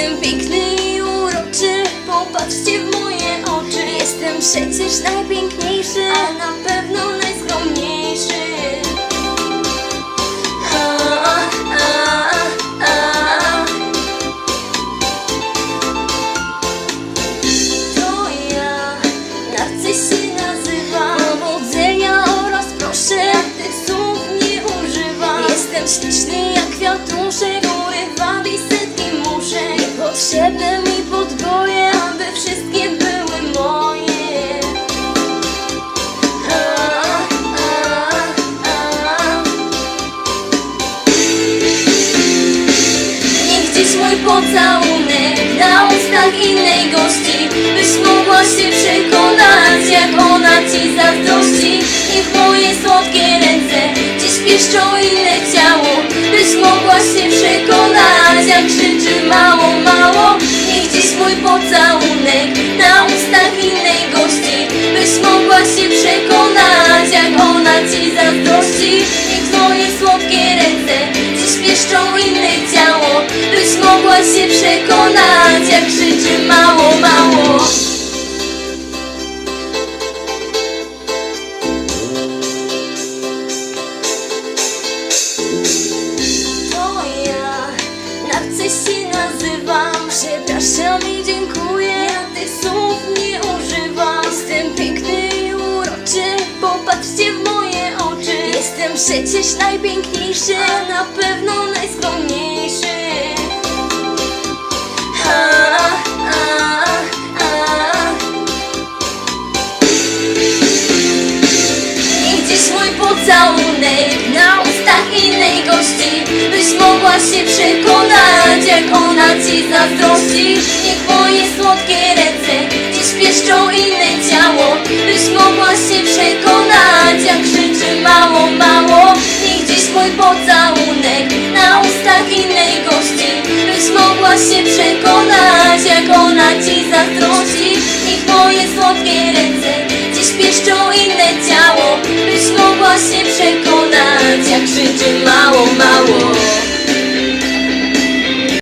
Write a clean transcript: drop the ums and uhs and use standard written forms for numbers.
Jestem piękny i uroczy, popatrzcie w moje oczy. Jestem przecież najpiękniejszy, a na pewno najskromniejszy. To ja, Narcyś się nazywam. Powodzenia oraz proszę, ja tych słów nie używam. Jestem śliczny jak kwiatuszek, który wabi setki muszek. Niepotrzebne mi podboje, aby wszystkie były moje. Niech dziś mój pocałunek na ustach innej gości, byś mogła się przekonać, jak ona ci zazdrości. Niech moje słodkie ręce dziś pieszczą inne ciało, byś mogła się przekonać, jak krzyczy mało, mało. Niech dziś mój pocałunek na ustach innej gości, byś mogła się przekonać, jak ona ci zazdrości. Niech moje słodkie ręce dziś pieszczą inne ciało, byś mogła się przekonać, jak krzyczy mało, mało. To ja, Narcyś się nazywam. Przepraszam i dziękuję, ja tych słów nie używam. Jestem piękny i uroczy, popatrzcie w moje oczy. Jestem przecież najpiękniejszy, a na pewno najskromniejszy. Niech dziś mój pocałunek na ustach innej gości, byś mogła się przekonać, jak ona ci zazdrości. Niech moje słodkie ręce dziś pieszczą inne ciało, byś mogła się przekonać, jak krzyczy mało, mało. Niech dziś mój pocałunek na ustach innej gości, byś mogła się przekonać, jak ona ci zazdrości. Niech moje słodkie ręce dziś pieszczą inne ciało, byś mogła się przekonać, jak krzyczy mało, mało.